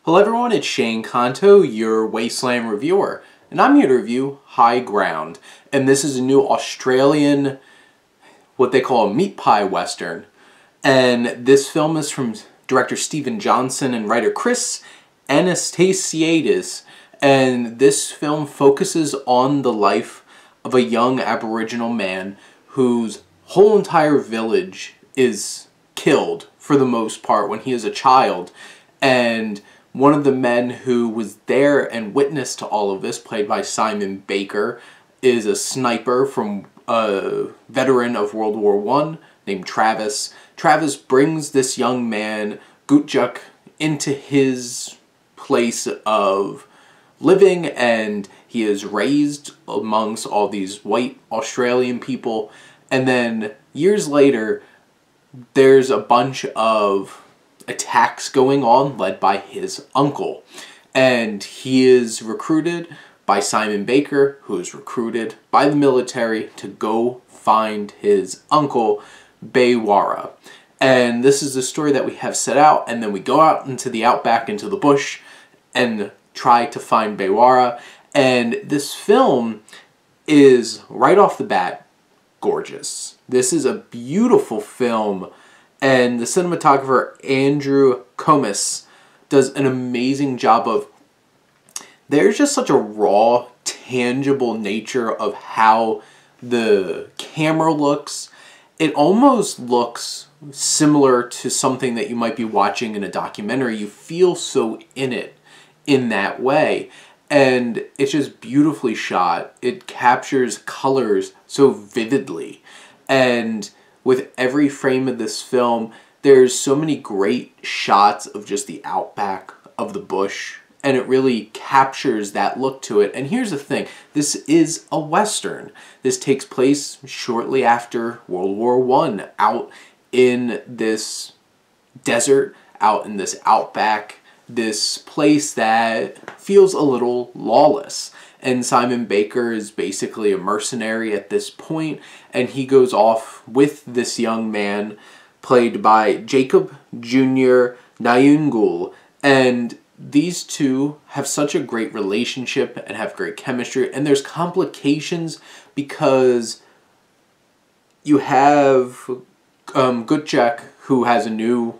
Hello everyone, it's Shane Kanto, your Wasteland reviewer, and I'm here to review High Ground. And this is a new Australian, what they call a meat pie western. And this film is from director Stephen Johnson and writer Chris Anastasiadis. And this film focuses on the life of a young aboriginal man whose whole entire village is killed, for the most part, when he is a child. And one of the men who was there and witnessed to all of this, played by Simon Baker, is a sniper from a veteran of World War I named Travis. Travis brings this young man, Gutjuk, into his place of living, and he is raised amongst all these white Australian people. And then years later, there's a bunch of attacks going on led by his uncle, and he is recruited by Simon Baker, who is recruited by the military to go find his uncle Baywara. And this is the story that we have set out, and then we go out into the outback, into the bush, and try to find Baywara. And this film is, right off the bat, gorgeous. This is a beautiful film. And the cinematographer, Andrew Comis, does an amazing job of... There's just such a raw, tangible nature of how the camera looks. It almost looks similar to something that you might be watching in a documentary. You feel so in it in that way. And it's just beautifully shot. It captures colors so vividly. And with every frame of this film, there's so many great shots of just the outback of the bush, and it really captures that look to it. And here's the thing, this is a Western. This takes place shortly after World War I, out in this desert, out in this outback, this place that feels a little lawless. And Simon Baker is basically a mercenary at this point, and he goes off with this young man, played by Jacob Jr. Nyungul. And these two have such a great relationship and have great chemistry. And there's complications because you have Gutjuk, who has a new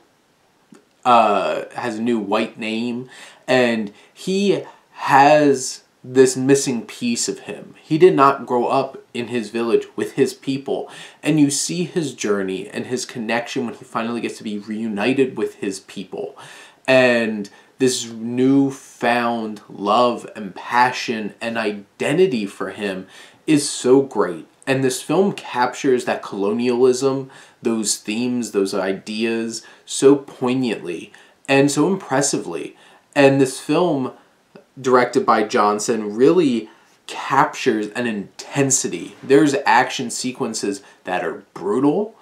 white name, and he has this missing piece of him. He did not grow up in his village with his people, and you see his journey and his connection when he finally gets to be reunited with his people. And this newfound love and passion and identity for him is so great. And this film captures that colonialism, those themes, those ideas so poignantly and so impressively. And this film, directed by Johnson, really captures an intensity. There's action sequences that are brutal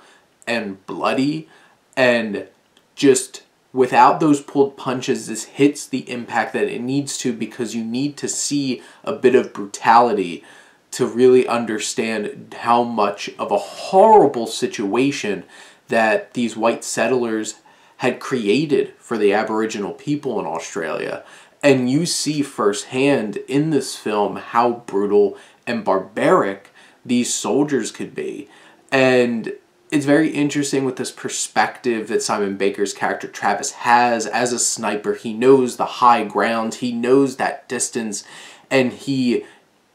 and bloody, and just without those pulled punches, this hits the impact that it needs to, because you need to see a bit of brutality to really understand how much of a horrible situation that these white settlers had created for the Aboriginal people in Australia. And you see firsthand in this film how brutal and barbaric these soldiers could be. And it's very interesting with this perspective that Simon Baker's character Travis has as a sniper. He knows the high ground, he knows that distance, and he,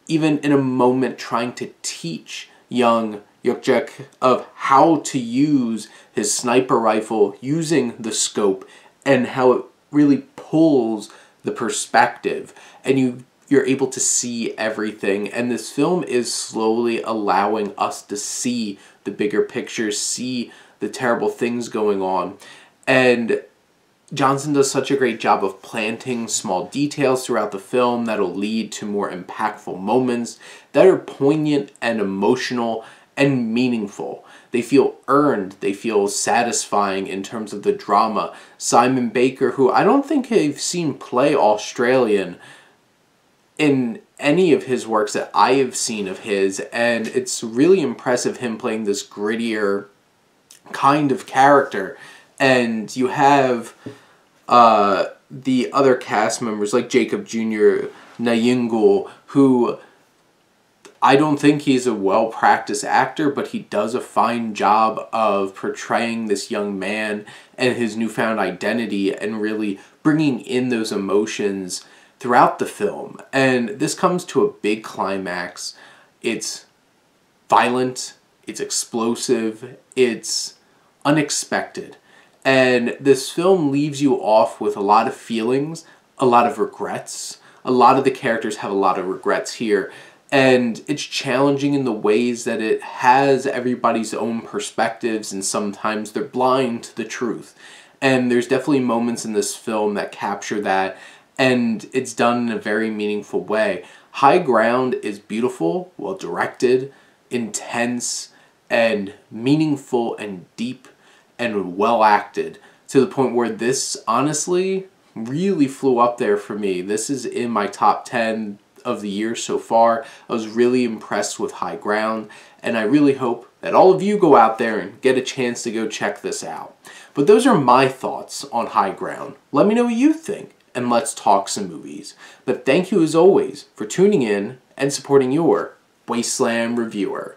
even in a moment trying to teach young Gutjuk of how to use his sniper rifle using the scope, and how it really pulls the perspective, and you're able to see everything. And this film is slowly allowing us to see the bigger picture, see the terrible things going on. And Johnson does such a great job of planting small details throughout the film that'll lead to more impactful moments that are poignant and emotional and meaningful. They feel earned, they feel satisfying in terms of the drama. Simon Baker, who I don't think I've seen play Australian in any of his works that I have seen of his, and it's really impressive him playing this grittier kind of character. And you have the other cast members like Jacob Jr., Nayingul, who I don't think he's a well-practiced actor, but he does a fine job of portraying this young man and his newfound identity and really bringing in those emotions throughout the film. And this comes to a big climax. It's violent, it's explosive, it's unexpected. And this film leaves you off with a lot of feelings, a lot of regrets. A lot of the characters have a lot of regrets here. And it's challenging in the ways that it has everybody's own perspectives, and sometimes they're blind to the truth. And there's definitely moments in this film that capture that, and it's done in a very meaningful way. High Ground is beautiful, well directed, intense, and meaningful and deep and well acted, to the point where this honestly really flew up there for me. This is in my top 10 of the year so far. I was really impressed with High Ground, and I really hope that all of you go out there and get a chance to go check this out. But those are my thoughts on High Ground. Let me know what you think, and let's talk some movies. But thank you as always for tuning in and supporting your Wasteland reviewer.